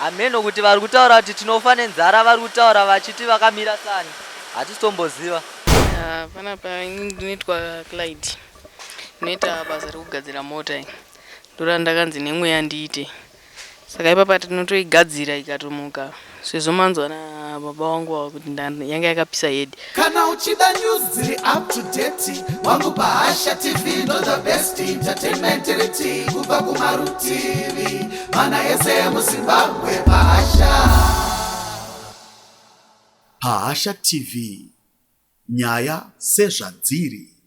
ameno kuti vari kutaura kuti tinofa nenzara vari kutaura vachiti vakamira sani hatitomboziva. Panapa ndinoitwa Clyde, ndinoita basa rekugadzira mota iyi. Ndora ndakanzi nemweya ndiite, saka ipapa tinotoigadzira ikatomuka. Sezvo na baba wangu kuti yanga yakapisa hedi. Kana uchida news dziri up to date, wangu Bahasha TV ndo the best entertainment reti kubva kumarutivi. Mana ese muZimbabwe Bahasha. Bahasha TV, nyaya sezvadziri.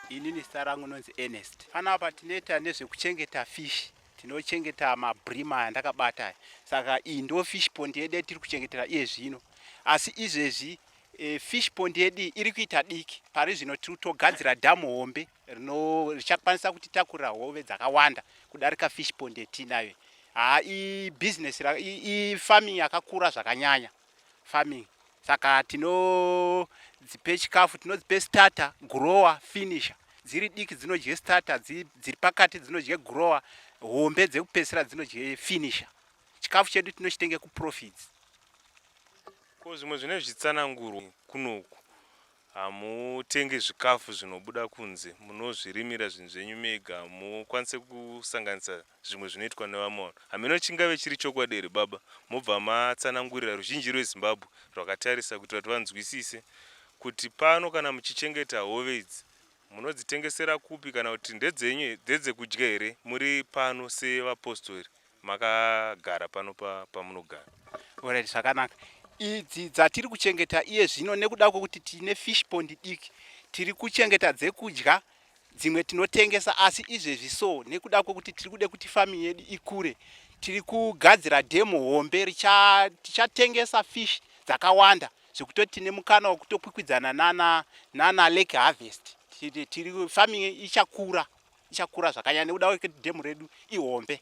Inini starangu nonzi Ernest. Panapa tinoita nezvekuchengeta fish, tinochengeta mabrima andakabata. Saka iyi ndo fish pond yedu tiri kuchengetera iye zvino. Asi izvezvi fish pond yedu iri kuita diki. Pari zvino tiri kutogadzira dhamu hombe richakwanisa kutitakura hove dzakawanda kudarika fish pond yetinayo. I business I farming yakakura zvakanyanya. Farming. Saka tinodzipe chikafu, tinodzipe starter, grower, finisher. Dziri diki dzinodye starter, dziri pakati dzinodye grower, hombe dzekupesera dzinodye finisher. Chikafu chedu tinochitenge kuprofits. Ko zvimwe zvine zvitsananguro kunoku. Hamutenge zvikafu zvinobuda kunze, munozvirimira zvinhu zvenyu mega, mukwanise kusanganisa zvimwe zvinoitwa nevamwe. Hameno chingave chiri chokwadi here baba, mobva matsanangurira ruzhinji rweZimbabwe rwakatarisa kuti vanzwisise kuti pano kana muchichengeta hove idzi munodzitengesera kupi kana kuti ndedzenyu dzekudya here muri pano sevapostori makagara pano pamunogara. Alright, zvakanaka. Idzi dzatiri kuchengeta iye zvino nekuda kwokuti tine fish pond diki, tiri kuchengeta dzekudya, dzimwe tinotengesa. Asi izvezvi so nekuda kwokuti tiri kude kuti farming yedu ikure, tiri kugadzira demo hombe tichatengesa fish dzakawanda zvekutoti tine mukana wekutokwikwidzana nana lake harvest. Tiri farming ichakura zvakanyanya nekuda kwokuti demo redu ihombe.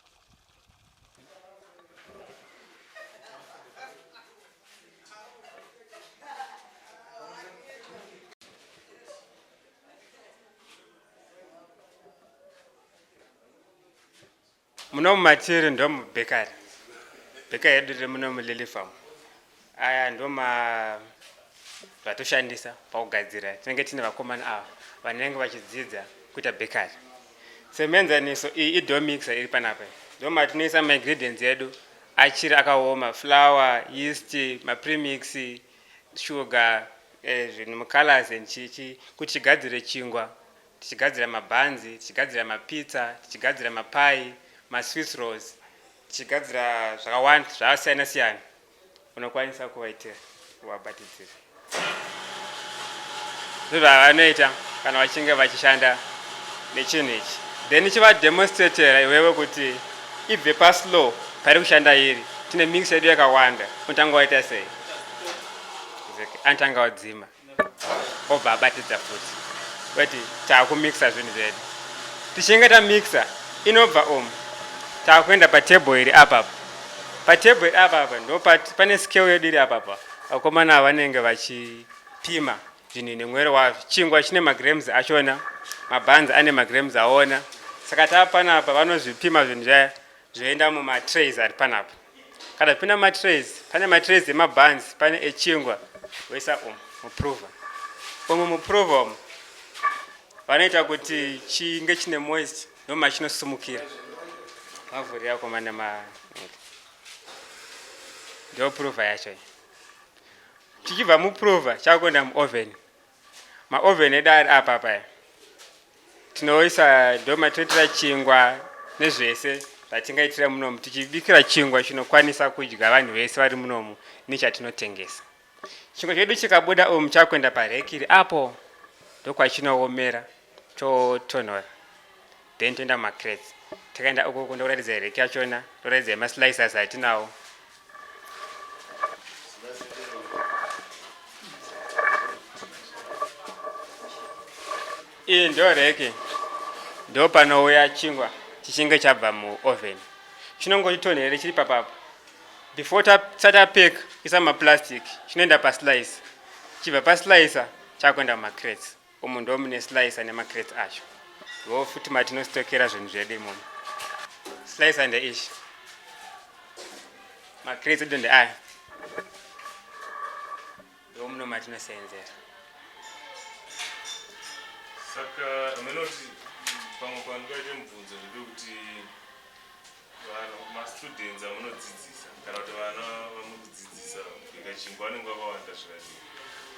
Muno material ndo mubekari. Beka yedu muno mulili farm. Aya ndo vatoshandisa pakugadzira. Tinenge tine vakomana ava vanenge vachidzidza kuita bekari. Semenzaniso iyi dough mixer iri panapa. Ndo matinoisa ingredients yedu achiri akaoma, flour, yeast, premix, sugar, zvinhu colors and chichi kuti tigadzire chingwa, tichigadzira mabanzi, tichigadzira mapizza, tichigadzira mapai, swiss rolls, tichigadzira zvakawanda zvakasiyana siyana. Unokwanisa kuvaitira kuvabatidzira. Zvavanoita kana vachinge vachishanda nechinhu ichi. Then chivademonstratera iwewe kuti ibve paslow pari kushanda iri. Tine mix yedu yakawanda. Unotanga waita sei? Anotanga wadzima. Obva abatidza futi. Wati taakumixa zvinhu zvedu. Tichinge tamixa inobva takuenda patable iri apa. Patable iri apa ndo pane scale yedu iri apa. Vakomana vanenge vachipima zvinhu nemwero wazvo. Chingwa chine magrams achona, mabanzi ane magrams aona. Saka tapanapa vanozvipima zvinhu zvaya zvoenda mumatrays ari panapa. Kana zvipinda mumatrays, pane matrays emabanzi, pane echingwa, voisa muprover. Muprover vanoita kuti chinge chine moist ndomwe chinosumukira. Mavhurira komana ndo prover yacho. Tichibva muprover chakuenda muoven. Maoven edu ari apa paya. Tinoisa ndomatotira chingwa nezvese zvatingaitira munomu. Tichibikira chingwa chinokwanisa kudya vanhu vese vari munomu nechatinotengesa. Chingwa chedu chikabuda chakuenda parekiri apo ndokwachinoomera chotonhora. Then toenda mucrates. Takaenda uko kundoratidza reki yachona, toratidza maslicers atinawo. Iyi ndo reki. Ndo panouya chingwa chichinge chabva muoven. Chinongochitonhera chiri papapo. before tapeka isa maplastic chinoenda paslice, chibva paslicer chakuenda mumacrates. Umu ndo mune slicer nemacrates acho. Ndo futi matinostokera zvinhu zvedu imomo. Slicer ndeishi, macrates edu ndeaya. Ndo muno matinosenzera. Saka menoti pamwe pangaite mubvunzo ndode kuti mastudents amunodzidzisa kana kuti vana vamukudzidzisa kubika chingwa vanenge vakawanda zvakadii?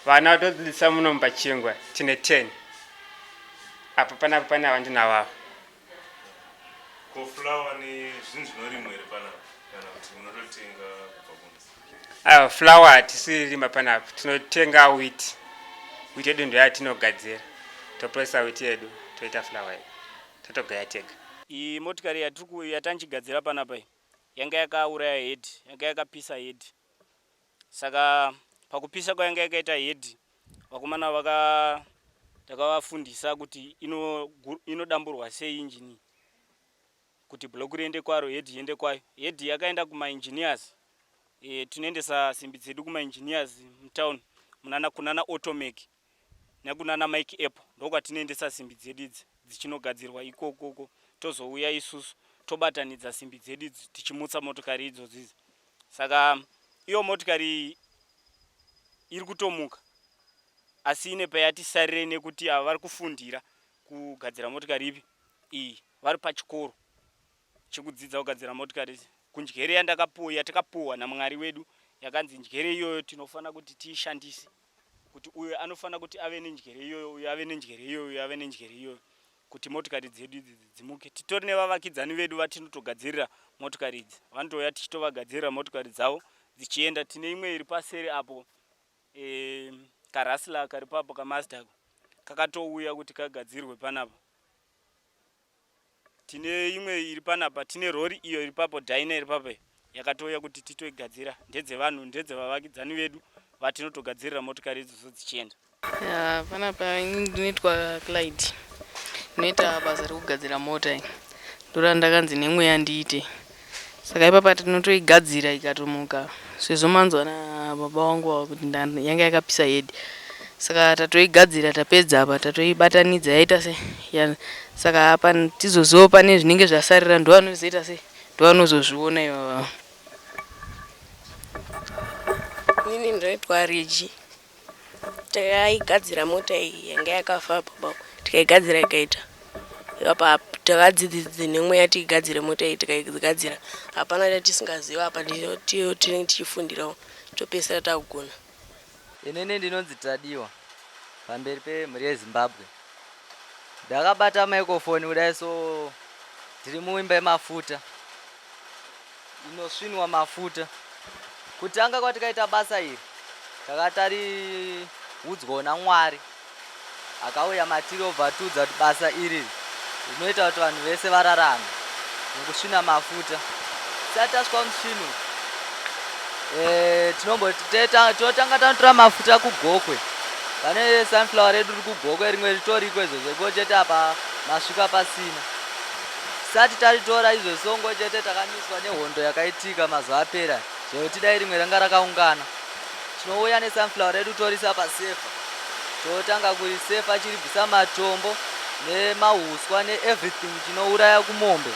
Vana todzidzisa muno pachingwa tine 10. Apa panapa pane ava ndinavavo. Ko flour nezvinhu zvinorimwa here panapa kana kuti munototenga kubva kunze? Flour hatisirima panapa, tinotenga wheat. Wheat yedu ndo yatinogadzira. Toprocessa wheat yedu toita flour yedu. Totogaya tega. Iyi motikari yatanchigadzira panapa yanga yakauraya head, yanga yakapisa head. Saka pakupisa kwayanga yakaita head, vakomana takavafundisa kuti inodamburwa sei injini. Kuti block riende kwaro, head iende kwayo. Head yakaenda kuma engineers. Tunoendesa simbi dzedu kuma engineers mtown kunana automake nekunana Mike Apple. Ndokwatinoendesa simbi dzedu idzi dzichinogadzirwa ikoko. Tozouya isusu tobatanidza simbi dzedu idzi tichimutsa motokari idzodzo. Saka iyo motikari iri kutomuka, asi ine payatisarire nekuti ava vari kufundira kugadzira motikari ipi iyi vari pachikoro chekudzidza kugadzira motikari. Kunjere yatakapuwa naMwari wedu yakanzi njere iyoyo tinofana kuti tiishandise, kuti uyo anofana kuti ave nenjere iyoyo, uyo ave nenjere iyoyo, uyo ave nenjere iyoyo, kuti motikari dzedu idzi dzimuke. Titori nevavakidzani vedu vatinotogadzirira motikari idzi, vanotouya tichitovagadzirira motikari dzavo dzichienda. Tine imwe iri paseri apo, karasila kari papo kaMazda kakatouya kuti kagadzirwe panapa. Tine imwe iri panapa, tine rori iyo iri papo, Dyna iri papo yakatouya kuti titoigadzira. Ndedzevanhu, ndedzevavakidzani vedu vatinotogadzirira motikari idzodzo dzichienda. Panapa ndinoitwa Clyde, ndinoita basa rekugadzira mota. Ndora ndakanzi nemweya ndiite. Saka ipapa tinotoigadzira ikatomuka. Sezvomanzwa nababa wangu kuti yanga yakapisa head. Saka tatoigadzira tapedza apa tatoibatanidza yaita se. Saka apa tizoziva pane zvinenge zvasarira ndo vanozoita se. Ndo vanozozviona ivava. Ini ndinoitwa Regi. Takaigadzira mota iyi yanga yakafa baba. Tikaigadzira ikaita. Apa takadzidzidza nemweya tiigadzire mota iyi tikaigadzira. Hapana chatisingaziva apa tinenge tichifundirawo. Topesera takugona. Inini ndinonzi Tadiwa pamberi pemhuri yeZimbabwe. Ndakabata microphone kudai so ndiri muimba yemafuta inosvinwa mafuta. Kutanga kwatikaita basa iri takatari udzwa naMwari akauya matiri obvatudza kuti basa iri rinoita kuti vanhu vese vararame nekusvina mafuta. Tisati tasvika muchino tinotanga tanotora mafuta kugokwe. Pane sunflower redu riri kugokwe rimwe ritoriko izvozvo ngochete apa masvika pasina. Tisati taritora izvo songo chete takamiswa nehondo yakaitika mazuva apera zvekuti dai rimwe ranga rakaungana. Tinouya nesunflower redu torisa pasefa, totanga kurisefa chiribvisa matombo nemahuswa neeverything chinouraya kumombe.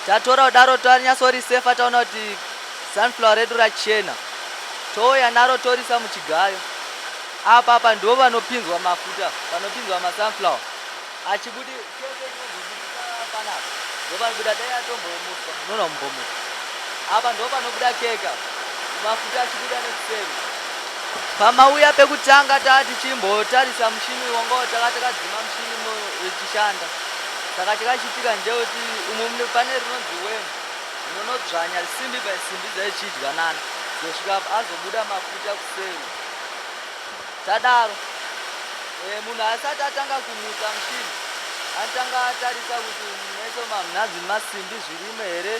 Tatora kudaro tanyasorisefa taona kuti sunflower redu rachena, touya naro torisa muchigayo. Apa ndo vanopinzwa mafuta, vanopinzwa masunflower achibudi panapa ndo panobuda dai atombomuswa munoona mumbomuka. Apa ndo panobuda keka mafuta achibuda nekuseri. Pamauya pekutanga tati chimbotarisa mushini wanga takadzima mushini wechishanda. Saka chakachitika ndechekuti umu pane rinonzi wemu rinonodzvanya simbi pasimbi dzaichidyanana zosvika azobuda mafuta kuseri. Tadaro munhu asati atanga kumutsa mushini anotanga atarisa kuti mese mamhunadzi masimbi zvirimo here,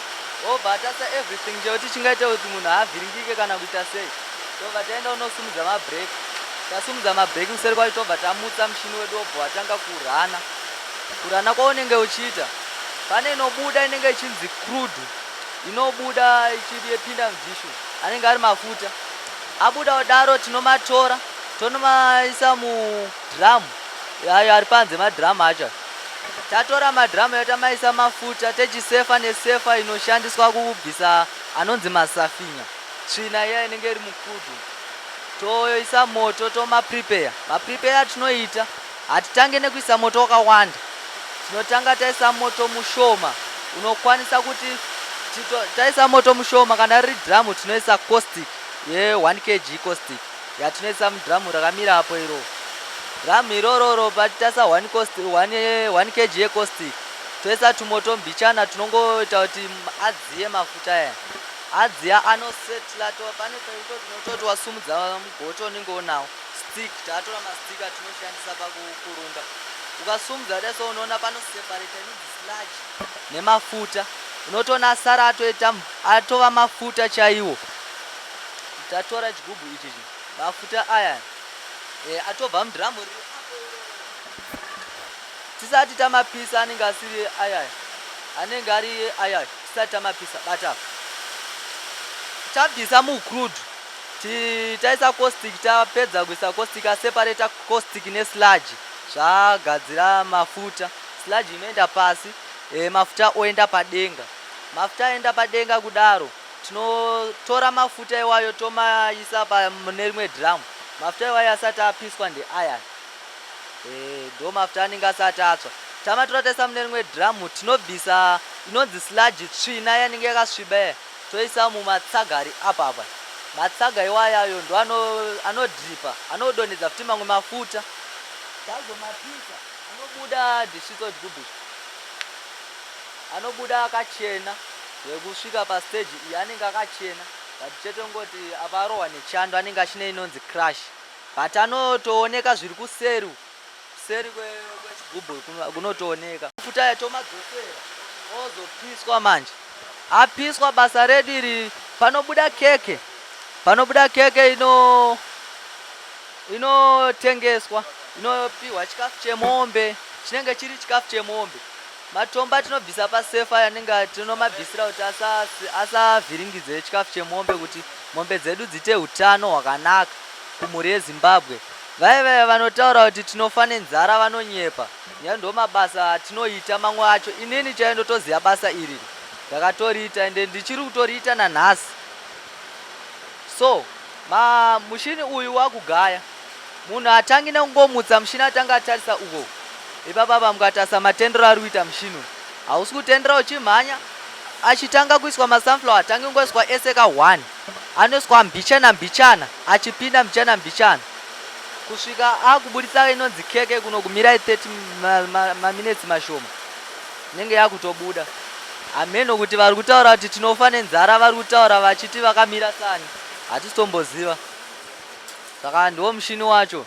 obva atasa everything chekuti chingaita kuti munhu avhiringike kana kuita sei. Tobva taenda unosumudza mabhireki, tasumudza mabhireki kuseri kwacho tobva tamutsa mushini wedu obva watanga kurana kwaunenge uchiita. Pane inobuda inenge ichinzi crude inobuda ichipinda mudhishu, anenge ari mafuta. Abuda kudaro tinomatora tonomaisa mudhiramu ayo ari panze, madhiramu acho. Tatora madhiramu yatamaisa mafuta techisefa nesefa inoshandiswa kubvisa anonzi masafinya, tsvina iya inenge iri mukudhu. Toisa moto tomaprepare. Maprepare tinoita hatitange nekuisa moto wakawanda, tinotanga taisa moto mushoma unokwanisa kuti taisa moto mushoma. Kana riri dhiramu tinoisa caustic ye 1 kg caustic yatinoisa mudhiramu rakamira apo iro. Dhiramu irororo patitasa 1 kg yecaustic toisa tumoto mbichana tunongoita kuti adziye mafuta aya. Adziya anosetla pane paito tinototi wasumudza mugoto unenge unawo stick. Tatora mastika tinoshandisa pakukurunga. Ukasumudza deso unoona panoseparate inonzi sludge nemafuta. Unotoona sara atova mafuta chaiwo. Tatora chigubhu ichi mafuta aya atobva mudhiramu riri apo. Tisati tamapisa anenge asiri aya, anenge ari aya. Tisati tamapisa bata tabvisa mucrude taisa caustic, tapedza kuisa caustic aseparata caustic nesludge zvagadzira mafuta. Sludge inoenda pasi, mafuta oenda padenga. Mafuta aenda padenga kudaro tinotora mafuta iwayo tomaisa mune rimwe dhiramu. Mafuta iwayo asati apiswa ndeayani, ndo mafuta anenge asati atsva. Tamatora taisa mune rimwe dhiramu tinobvisa inonzi sludge, tsvina yanenge yakasviba toisa mumatsagari apapa. Matsaga iwayayo ndo anodripa, anodonhedza futi mamwe mafuta. Tazomapisa anobuda dhisvitso chigubhu, anobuda akachena. Kusvika pastage iyi anenge akachena, but chetongoti aparohwa nechando anenge achine inonzi crush, but anotooneka zviri kuseri kwechigubhu kunotooneka. Mafuta aya tomadzosera ozopiswa. Manje apiswa basa redu iri panobuda keke. Panobuda keke inotengeswa, inopiwa chikafu chemombe, chinenge chiri chikafu chemombe. Matomba tinobvisa pasefa yanenge tinomabvisira kuti asavhiringidze chikafu chemombe, kuti mombe dzedu dzite hutano hwakanaka kumhuri yeZimbabwe. Vaya vanotaura kuti tinofa nenzara vanonyepa. Ndo mabasa atinoita mamwe acho. Inini chaindotoziva basa iri ndakatoriita ende ndichiri kutoriita nanhasi. So mushini uyu wakugaya, munhu atangi nekungomutsa mushini atanga atarisa uko. Ipapa mukatarisa matendero ari kuita mushini uyu, hausi kutendera uchimhanya. Achitanga kuiswa masunflower atange kungoiswa eseka 1, anoiswa mbichana achipinda mbichana kusvika akubudisa inonzi keke kuno kumira 30 maminutes mashoma nenge yakutobuda. Ameno kuti vari kutaura kuti tinofa nenzara vari kutaura vachiti vakamira sani, hatitomboziva. Saka ndiwo mushini wacho.